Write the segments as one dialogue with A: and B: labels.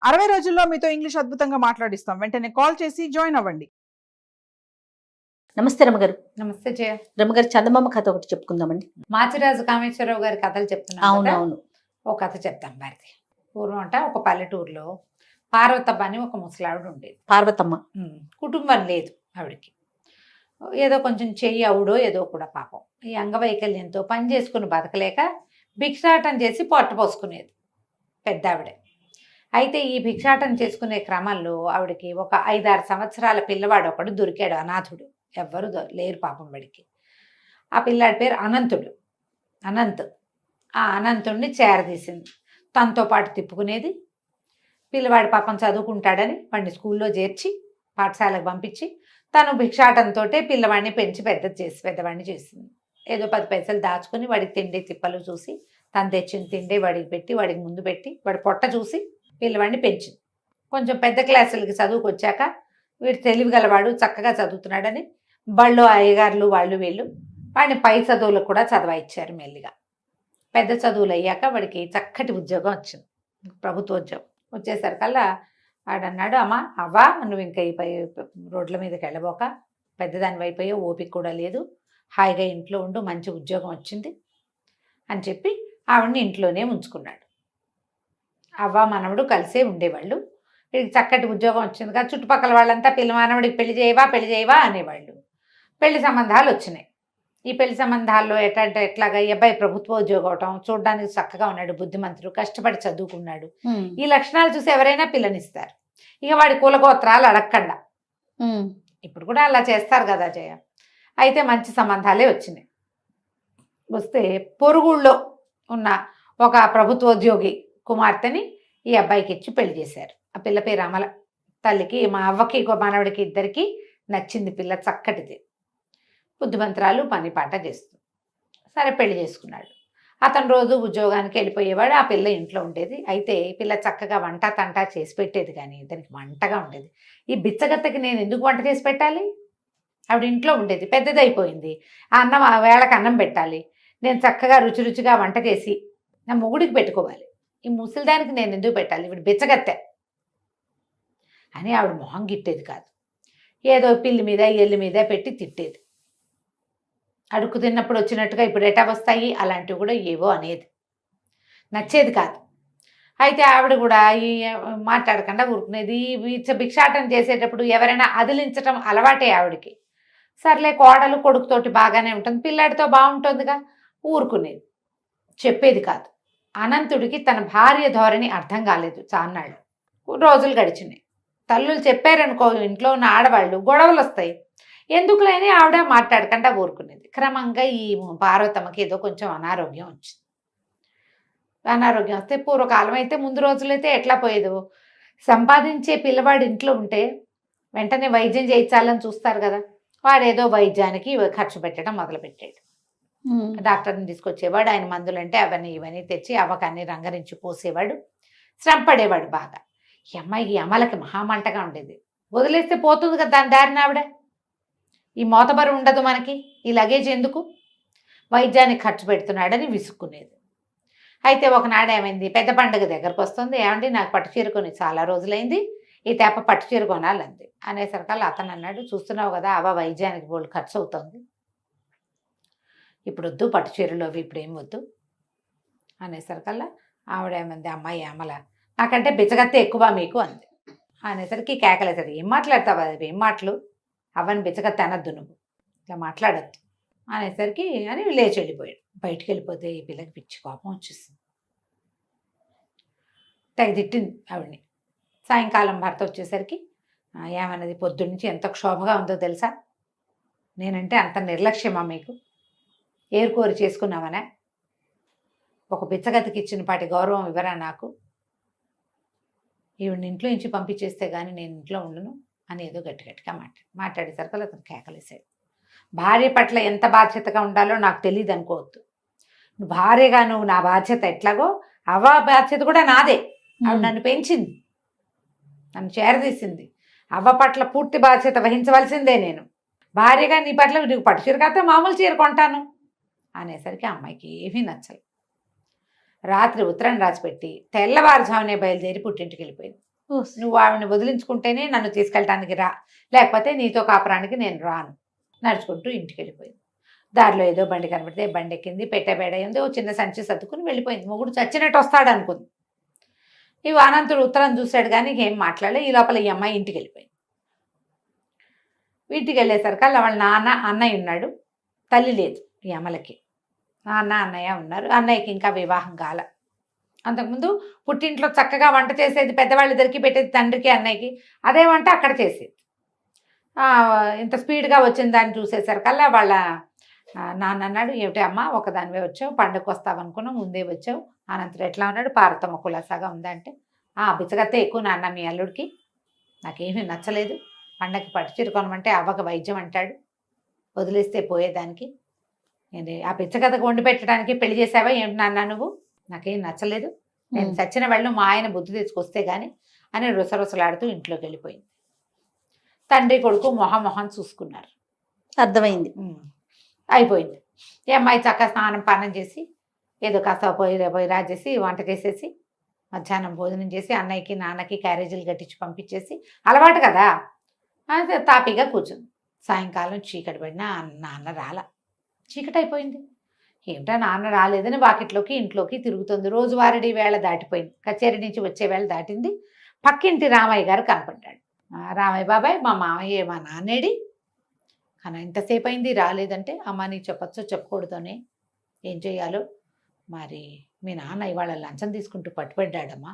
A: 60 రోజుల్లో మీతో ఇంగ్లీష్ అద్భుతంగా మాట్లాడిస్తాం. వెంటనే కాల్ చేసి జాయిన్ అవ్వండి.
B: నమస్తే రమగారు.
C: నమస్తే జయ.
B: రమగారు, చందమామ కథ ఒకటి చెప్పుకుందామండి.
C: మాచిరాజు కామేశ్వరరావు గారి కథలు చెప్తున్నాను.
B: అవునవును.
C: ఒక కథ చెప్తాం భారతి. పూర్వం అంట ఒక పల్లెటూరులో పార్వతమ్మ అని ఒక ముసలావిడ ఉండేది.
B: పార్వతమ్మ
C: కుటుంబం లేదు ఆవిడికి. ఏదో కొంచెం చెయ్యి అవుడో ఏదో కూడా పాపం ఈ అంగవైకల్యంతో పని చేసుకుని బతకలేక భిక్షాటం చేసి పొట్ట పోసుకునేది పెద్ద ఆవిడ. అయితే ఈ భిక్షాటం చేసుకునే క్రమంలో ఆవిడకి ఒక 5-6 సంవత్సరాల పిల్లవాడు ఒకడు దొరికాడు, అనాథుడు. ఎవ్వరు లేరు పాపం వాడికి. ఆ పిల్లాడి పేరు అనంతుడు. ఆ అనంతుడిని చేరదీసింది, తనతో పాటు తిప్పుకునేది. పిల్లవాడి పాపం చదువుకుంటాడని వాడిని స్కూల్లో చేర్చి పాఠశాలకు పంపించి తను భిక్షాటంతో పిల్లవాడిని పెంచి పెద్దవాడిని చేసింది. ఏదో 10 పైసలు దాచుకుని వాడికి తిండి తిప్పలు చూసి తను తెచ్చిన తిండి వాడికి పెట్టి వాడికి ముందు పెట్టి వాడి పొట్ట చూసి పిల్లవాడిని పెంచింది. కొంచెం పెద్ద క్లాసులకి చదువుకొచ్చాక వీడు తెలివిగలవాడు, చక్కగా చదువుతున్నాడని బళ్ళు అయ్యగారులు వాళ్ళు వీళ్ళు వాడిని పై చదువులకు కూడా చదవాయిచ్చారు. మెల్లిగా పెద్ద చదువులు అయ్యాక వాడికి చక్కటి ఉద్యోగం వచ్చింది, ప్రభుత్వ ఉద్యోగం. వచ్చేసరికల్లా వాడన్నాడు, అవ్వా నువ్వు ఇంకా ఈ రోడ్ల మీదకి వెళ్ళబోక, పెద్దదాని అయిపోయా, ఓపిక కూడా లేదు, హాయిగా ఇంట్లో ఉండు, మంచి ఉద్యోగం వచ్చింది అని చెప్పి ఆవిడని ఇంట్లోనే ఉంచుకున్నాడు. అవ్వ మనవడు కలిసే ఉండేవాళ్ళు. వీడికి చక్కటి ఉద్యోగం వచ్చింది కదా, చుట్టుపక్కల వాళ్ళంతా మానవుడికి పెళ్లి చేయవా అనేవాళ్ళు. పెళ్లి సంబంధాలు వచ్చినాయి. ఈ పెళ్లి సంబంధాల్లో ఎట్లాగా ఈ అబ్బాయి ప్రభుత్వ ఉద్యోగం అవటం, చూడడానికి చక్కగా ఉన్నాడు, బుద్ధిమంతుడు, కష్టపడి చదువుకున్నాడు, ఈ లక్షణాలు చూసి ఎవరైనా పిల్లనిస్తారు. ఇక వాడి కులగోత్రాలు అడగకుండా. ఇప్పుడు కూడా అలా చేస్తారు కదా జయ. అయితే మంచి సంబంధాలే వచ్చినాయి. వస్తే పొరుగుళ్ళో ఉన్న ఒక ప్రభుత్వోద్యోగి కుమార్తెని ఈ అబ్బాయికి ఇచ్చి పెళ్లి చేశారు. ఆ పిల్ల పేరు అమల. తల్లికి, మా అవ్వకి మానవుడికి ఇద్దరికి నచ్చింది పిల్ల, చక్కటిది, బుద్ధిమంతురాలు, పని పాట చేస్తుంది. సరే పెళ్లి చేసుకున్నాడు. అతను రోజు ఉద్యోగానికి వెళ్ళిపోయేవాడు, ఆ పిల్ల ఇంట్లో ఉండేది. అయితే ఈ పిల్ల చక్కగా వంట తంటా చేసి పెట్టేది, కానీ దానికి వంటగా ఉండేది. ఈ బిచ్చగత్తకి నేను ఎందుకు వంట చేసి పెట్టాలి? ఆవిడ ఇంట్లో ఉండేది, పెద్దదైపోయింది, ఆ అన్నం ఆ వేళకు అన్నం పెట్టాలి, నేను చక్కగా రుచిగా వంట చేసి నా మొగుడికి పెట్టుకోవాలి, ఈ ముసలిదానికి నేను ఎందుకు పెట్టాలి, ఇవి బిచ్చగత్తె అని ఆవిడ మొహం గిట్టేది కాదు. ఏదో పిల్లి మీద ఎల్లి మీద పెట్టి తిట్టేది. అడుక్కు తిన్నప్పుడు వచ్చినట్టుగా ఇప్పుడు ఎటా వస్తాయి అలాంటివి కూడా ఏవో అనేది, నచ్చేది కాదు. అయితే ఆవిడ కూడా ఈ మాట్లాడకుండా ఊరుకునేది. భిక్షాటన చేసేటప్పుడు ఎవరైనా అదిలించటం అలవాటే ఆవిడకి. సర్లే కోడలు కొడుకుతోటి బాగానే ఉంటుంది, పిల్లాడితో బాగుంటుందిగా, ఊరుకునేది, చెప్పేది కాదు. అనంతుడికి తన భార్య ధోరణి అర్థం కాలేదు. చాన్నాళ్ళు రోజులు గడిచినాయి. తల్లులు చెప్పారనుకో, ఇంట్లో ఉన్న ఆడవాళ్ళు గొడవలు వస్తాయి, ఎందుకులేని ఆవిడ మాట్లాడకుండా ఊరుకునేది. క్రమంగా ఈ పార్వతమ్మకి ఏదో కొంచెం అనారోగ్యం వచ్చింది. అనారోగ్యం వస్తే పూర్వకాలం అయితే, ముందు రోజులైతే ఎట్లా పోయేదో, సంపాదించే పిల్లవాడు ఇంట్లో ఉంటే వెంటనే వైద్యం చేయించాలని చూస్తారు కదా, వాడేదో వైద్యానికి ఖర్చు పెట్టడం మొదలుపెట్టాడు. డాక్టర్ని తీసుకొచ్చేవాడు, ఆయన మందులు అంటే అవన్నీ ఇవన్నీ తెచ్చి అవ్వకాన్ని రంగరించి పోసేవాడు, శ్రమ పడేవాడు బాగా. ఈ అమ్మాయికి అమలకి మహామంటగా ఉండేది. వదిలేస్తే పోతుంది కదా దాని దారిన ఆవిడ, ఈ మోతబరు ఉండదు మనకి, ఈ లగేజ్ ఎందుకు, వైద్యానికి ఖర్చు పెడుతున్నాడని విసుక్కునేది. అయితే ఒకనాడు ఏమైంది, పెద్ద పండుగ దగ్గరకు వస్తుంది, ఏమండి నాకు పట్టు చీర కొని చాలా రోజులైంది, ఈ తెప్ప పట్టు చీర కొనాలంది. అనేసరికల్లా అతను అన్నాడు, చూస్తున్నావు కదా అవ్వ వైద్యానికి బోల్డ్ ఖర్చు అవుతుంది, ఇప్పుడు వద్దు పట్టు చీరలు అవి ఇప్పుడు ఏం వద్దు అనేసరికల్లా ఆవిడ ఏమంది, అమ్మాయి అమల నాకంటే బిచ్చగత్తే ఎక్కువ మీకు అంది. అనేసరికి కేకలేసాడు, ఏం మాట్లాడతావు అది ఏం మాటలు, అవన్నీ బిచ్చగత్తే అనద్దు, నువ్వు ఇట్లా మాట్లాడద్దు అనేసరికి అని లేచి వెళ్ళిపోయాడు. బయటికి వెళ్ళిపోతే ఈ పిల్లకి పిచ్చి కోపం వచ్చేసింది, తెగ తిట్టింది ఆవిడని. సాయంకాలం భర్త వచ్చేసరికి ఏమన్నది, పొద్దున్నుంచి ఎంత క్షోభగా ఉందో తెలుసా, నేనంటే అంత నిర్లక్ష్యమా మీకు, ఏరుకోరి చేసుకున్నామనే, ఒక బిచ్చగతికి ఇచ్చిన పాటి గౌరవం ఇవ్వరా నాకు, ఈవిడిని ఇంట్లో నుంచి పంపించేస్తే కానీ నేను ఇంట్లో ఉండను అని ఏదో గట్టిగా మాట్లాడేసరికి అతను కేకలేసాడు. భార్య పట్ల ఎంత బాధ్యతగా ఉండాలో నాకు తెలియదు అనుకోవద్దు, నువ్వు భార్యగా నువ్వు నా బాధ్యత ఎట్లాగో అవ్వ బాధ్యత కూడా నాదే. ఆవిడ నన్ను పెంచింది, నన్ను చేరదీసింది, అవ్వ పట్ల పూర్తి బాధ్యత వహించవలసిందే నేను. భార్యగా నీ పట్ల నీకు పట్టు చీర కాస్తే మామూలు చీర కొంటాను అనేసరికి అమ్మాయికి ఏమీ నచ్చలేదు. రాత్రి ఉత్తరం రాసిపెట్టి తెల్లవారుజామునే బయలుదేరి పుట్టింటికి వెళ్ళిపోయింది. నువ్వు ఆవిడని వదిలించుకుంటేనే నన్ను తీసుకెళ్ళటానికి రా, లేకపోతే నీతో కాపురానికి నేను రాను. నడుచుకుంటూ ఇంటికి వెళ్ళిపోయింది. దారిలో ఏదో బండి కనబడితే బండి ఎక్కింది, పెట్టబేడైంది, ఓ చిన్న సంచి సర్దుకుని వెళ్ళిపోయింది. మొగుడు చచ్చినట్టు వస్తాడు అనుకుంది. ఈ అనంతుడు ఉత్తరం చూశాడు కానీ ఏం మాట్లాడలే. ఈ లోపల ఈ అమ్మాయి ఇంటికి వెళ్ళిపోయింది. ఇంటికి వెళ్ళేసరికి వాళ్ళ నాన్న అన్నయ్య ఉన్నాడు, తల్లి లేదు ఈ అమలకి. నాన్న అన్నయ్య ఉన్నారు. అన్నయ్యకి ఇంకా వివాహం కాల. అంతకుముందు పుట్టింట్లో చక్కగా వంట చేసేది, పెద్దవాళ్ళిద్దరికి పెట్టేది తండ్రికి అన్నయ్యకి. అదే వంట అక్కడ చేసేది. ఇంత స్పీడ్గా వచ్చిన దాన్ని చూసేసరికల్లా వాళ్ళ నాన్న అన్నాడు, ఏమిటి అమ్మ ఒకదానివే వచ్చావు, పండుగకు వస్తావనుకున్నావు, ముందే వచ్చావు. అనంతరం ఎట్లా ఉన్నాడు, పార్వతమ్మ కులాసాగా ఉందంటే, బిచ్చగత్తే ఎక్కువ నాన్న మీ అల్లుడికి, నాకేమీ నచ్చలేదు, పండగకి పట్టుచీర కొనమంటే అవ్వక వైద్యం అంటాడు, వదిలేస్తే పోయేదానికి, నేను ఆ బిచ్చగతకు వండి పెట్టడానికి పెళ్లి చేసావా ఏమిటి నాన్న నువ్వు, నాకేం నచ్చలేదు, నేను చచ్చిన వాళ్ళు మా ఆయన బుద్ధి తెచ్చుకొస్తే కానీ అని రుసరుసలాడుతూ ఇంట్లోకి వెళ్ళిపోయింది. తండ్రి కొడుకు మొహం చూసుకున్నారు.
B: అర్థమైంది.
C: అయిపోయింది. ఈ అమ్మాయి చక్కగా స్నానం పానం చేసి ఏదో కాస్త పోయి రాజేసి వంట చేసేసి మధ్యాహ్నం భోజనం చేసి అన్నయ్యకి నాన్నకి క్యారేజీలు కట్టించి పంపించేసి, అలవాటు కదా, అదే తాపీగా కూర్చుంది. సాయంకాలం చీకటి పడినా నాన్న రాల. చీకటి అయిపోయింది. ఏమిటా నాన్న రాలేదని వాకిట్లోకి ఇంట్లోకి తిరుగుతుంది. రోజువారీ వేళ దాటిపోయింది. కచేరీ నుంచి వచ్చే వేళ దాటింది. పక్కింటి రామయ్య గారు కనపడ్డాడు. రామయ్య బాబాయ్, మా మామయ్య మా నాన్నేడి, కానీ ఎంతసేపు అయింది రాలేదంటే, అమ్మ నీకు చెప్పచ్చో చెప్పకూడదోనే, ఏం చేయాలో, మరి మీ నాన్న ఇవాళ లంచం తీసుకుంటూ పట్టుబడ్డాడమ్మా,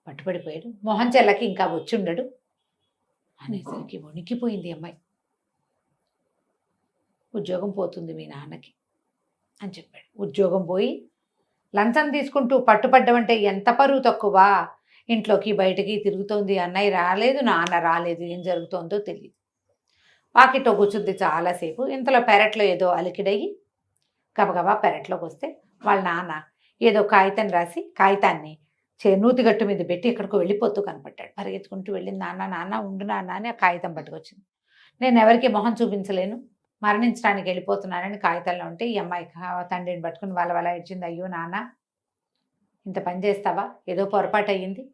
C: పట్టుబడిపోయాడు, మొహం చెల్లకి ఇంకా వచ్చి ఉండడు అనేసరికి వణికిపోయింది అమ్మాయి. ఉద్యోగం పోతుంది మీ నాన్నకి అని చెప్పాడు. ఉద్యోగం పోయి లంచం తీసుకుంటూ పట్టుపడ్డమంటే ఎంత పరువు తక్కువ, ఇంట్లోకి బయటకి తిరుగుతోంది. అన్నయ్య రాలేదు, నాన్న రాలేదు, ఏం జరుగుతోందో తెలియదు. వాకిట్లో కూర్చుంది చాలాసేపు. ఇంతలో పెరట్లో ఏదో అలికిడయ్యి గబగబా పెరట్లోకి వస్తే వాళ్ళ నాన్న ఏదో కాగితం రాసి కాగితాన్ని నూతిగట్టు మీద పెట్టి ఎక్కడికో వెళ్ళిపోతూ కనపడ్డాడు. పరిగెత్తుకుంటూ వెళ్ళింది. నాన్న ఉండు నాన్న అని ఆ కాగితం పట్టుకొచ్చింది. నేను ఎవరికి మొహం చూపించలేను, మరణించడానికి వెళ్ళిపోతున్నానని కాగితాల్లో ఉంటే ఈ అమ్మాయి తండ్రిని పట్టుకుని వాళ్ళ ఏడ్చింది. అయ్యో నాన్న, ఇంత పని చేస్తావా, ఏదో పొరపాటు అయ్యింది,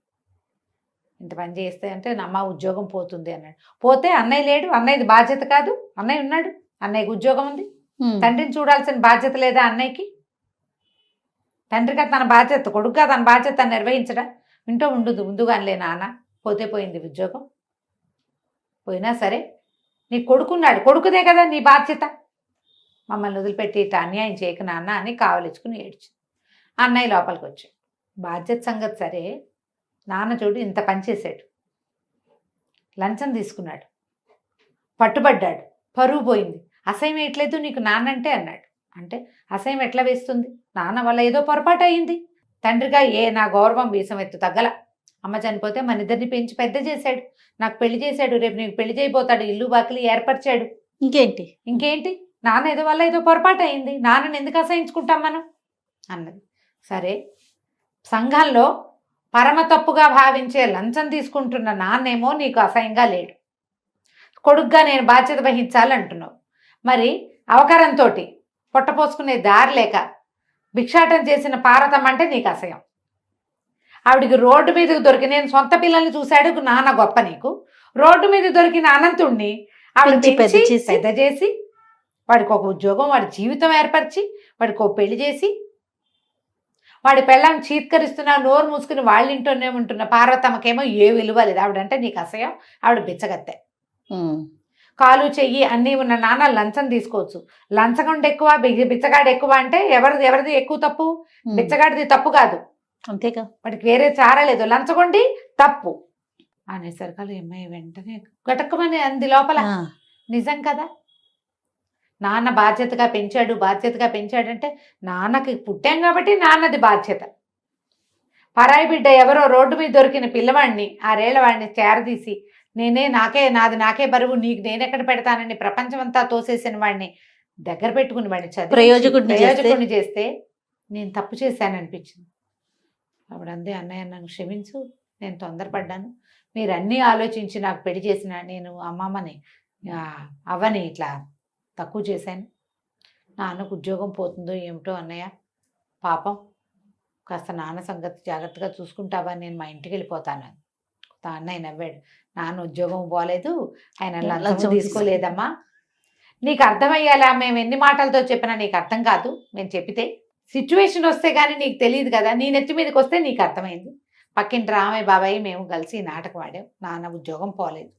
C: ఇంత పని చేస్తే అంటే నమ్మ ఉద్యోగం పోతుంది అన్నాడు. పోతే అన్నయ్య లేడు, అన్నయ్యది బాధ్యత కాదు, అన్నయ్య ఉన్నాడు, అన్నయ్యకి ఉద్యోగం ఉంది, తండ్రిని చూడాల్సిన బాధ్యత లేదా అన్నయ్యకి? తండ్రిగా తన బాధ్యత, కొడుకుగా తన బాధ్యత నిర్వహించడా? వింటూ ఉండదు ముందుగానిలే నాన్న, పోతే పోయింది ఉద్యోగం, పోయినా సరే నీ కొడుకున్నాడు, కొడుకుదే కదా నీ బాధ్యత, మమ్మల్ని వదిలిపెట్టి ఇట్లా అన్యాయం చేయకు నాన్న అని కావలించుకుని ఏడ్చింది. అన్నయ్య లోపలికి వచ్చాడు. బాధ్యత సంగతి సరే, నాన్న చూడు ఇంత పని చేశాడు, లంచం తీసుకున్నాడు, పట్టుబడ్డాడు, పరువు పోయింది, అసహ్యం వేయట్లేదు నీకు నాన్నంటే అన్నాడు. అంటే అసహ్యం ఎట్లా వేస్తుంది, నాన్న వల్ల ఏదో పొరపాటు అయ్యింది, తండ్రిగా నా గౌరవం వీసం ఎత్తు తగ్గల, అమ్మ చనిపోతే మన ఇద్దరిని పెంచి పెద్ద చేశాడు, నాకు పెళ్లి చేశాడు, రేపు నీకు పెళ్లి చేయబోతాడు, ఇల్లు బాకిలి ఏర్పరిచాడు, ఇంకేంటి నాన్న ఏదో వల్ల ఏదో పొరపాటు అయింది, నాన్నని ఎందుకు అసహించుకుంటాం మనం అన్నది. సరే, సంఘంలో పరమ తప్పుగా భావించే లంచం తీసుకుంటున్న నాన్నేమో నీకు అసహ్యంగా లేడు, కొడుగ్గా నేను బాధ్యత వహించాలంటున్నావు, మరి అవకరంతో పొట్టపోసుకునే దారి లేక భిక్షాటం చేసిన పార్వతమ్మ అంటే నీకు అసహ్యం, ఆవిడికి రోడ్డు మీదకి దొరికి, నేను సొంత పిల్లల్ని చూశాడు నాన్న గొప్ప నీకు, రోడ్డు మీద దొరికిన అనంతుణ్ణి ఆవిడ పెద్ద చేసి వాడికి ఒక ఉద్యోగం, వాడి జీవితం ఏర్పరిచి వాడికి ఒక పెళ్లి చేసి వాడి పెళ్ళాన్ని చీత్కరిస్తున్నా నోరు మూసుకుని వాళ్ళ ఇంట్లోనే ఉంటున్న పార్వతమ్మకేమో ఏ విలువ లేదు, ఆవిడంటే నీకు అసహ్యం, ఆవిడ బిచ్చగత్తె, కాలు చెయ్యి అన్నీ ఉన్న నాన్న లంచం తీసుకోవచ్చు, లంచగొండ ఎక్కువ బిచ్చగాడు ఎక్కువ అంటే ఎవరిది ఎక్కువ తప్పు, బిచ్చగాడిది తప్పు కాదు,
B: అంతేగా,
C: వాడికి వేరే చారలేదు, లంచగొండి తప్పు అనేసరికి అమ్మాయి వెంటనే గటక్కమని అంది లోపల. నిజం కదా, నాన్న బాధ్యతగా పెంచాడంటే నాన్నకి పుట్టాం కాబట్టి నాన్నది బాధ్యత, పరాయి బిడ్డ ఎవరో రోడ్డు మీద దొరికిన పిల్లవాడిని 6 ఏళ్ల వాడిని చేరదీసి నాకే బరువు, నీకు నేనెక్కడ పెడతానని ప్రపంచమంతా తోసేసిన వాడిని దగ్గర పెట్టుకుని వాడిని ప్రయోజకుడిని చేస్తే నేను తప్పు చేశాననిపించింది. అప్పుడు అందే, అన్నయ్య నన్ను క్షమించు, నేను తొందరపడ్డాను, మీరు అన్నీ ఆలోచించి నాకు పెళ్లి చేసిన నేను అమ్మమ్మని అవ్వని ఇట్లా తక్కువ చేశాను, నాన్నకు ఉద్యోగం పోతుందో ఏమిటో అన్నయ్య, పాపం కాస్త నాన్న సంగతి జాగ్రత్తగా చూసుకుంటావా, నేను మా ఇంటికి వెళ్ళిపోతాను. అన్నయ్య నవ్వాడు. నాన్న ఉద్యోగం పోలేదు, ఆయన లంచం
B: లంచం
C: తీసుకోలేదమ్మా. నీకు అర్థమయ్యేలా మేము ఎన్ని మాటలతో చెప్పినా నీకు అర్థం కాదు. మేము చెప్పితే సిచ్యువేషన్ వస్తే కానీ నీకు తెలియదు కదా. నీ నెత్తి మీదకి వస్తే నీకు అర్థమైంది. పక్కింటి రామయ్య బాబాయ్ మేము కలిసి ఈ నాటకం ఆడాం. నాన్న ఉద్యోగం పోలేదు.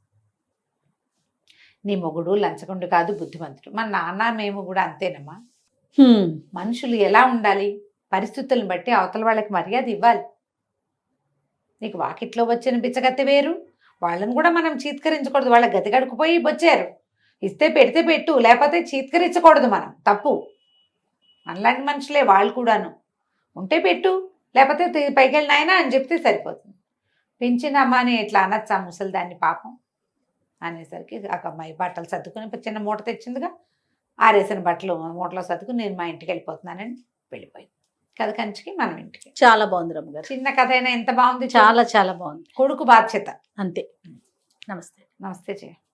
C: నీ మొగుడు లంచగొండు కాదు, బుద్ధిమంతుడు. మన నాన్న మేము కూడా అంతేనమ్మా. మనుషులు ఎలా ఉండాలి, పరిస్థితులను బట్టి అవతల వాళ్ళకి మర్యాద ఇవ్వాలి. నీకు వాకిట్లో వచ్చిన బిచ్చగత్తె వేరు, వాళ్ళని కూడా మనం చీత్కరించకూడదు. వాళ్ళ గతి గడుకుపోయి వచ్చారు, ఇస్తే పెడితే పెట్టు, లేకపోతే చీత్కరించకూడదు. మనం తప్పు. మనలాంటి మనుషులే వాళ్ళు కూడాను. ఉంటే పెట్టు, లేకపోతే పైకి వెళ్ళి నాయనా అని చెప్తే సరిపోతుంది. పెంచినమ్మా అని ఇట్లా అనొచ్చా ముసలిదాన్ని పాపం అనేసరికి ఆ అమ్మాయి బట్టలు సర్దుకుని చిన్న మూట తెచ్చిందిగా, ఆరేసిన బట్టలు మూటలో సర్దుకుని నేను మా ఇంటికి వెళ్ళిపోతున్నానని వెళ్ళిపోయింది. కథ కంచికి మనం ఇంటికి.
B: చాలా బాగుంది రమ్మగారు.
C: చిన్న కథ అయినా ఎంత బాగుంది.
B: చాలా చాలా బాగుంది.
C: కొడుకు బాధ్యత
B: అంతే. నమస్తే.
C: నమస్తే జయ.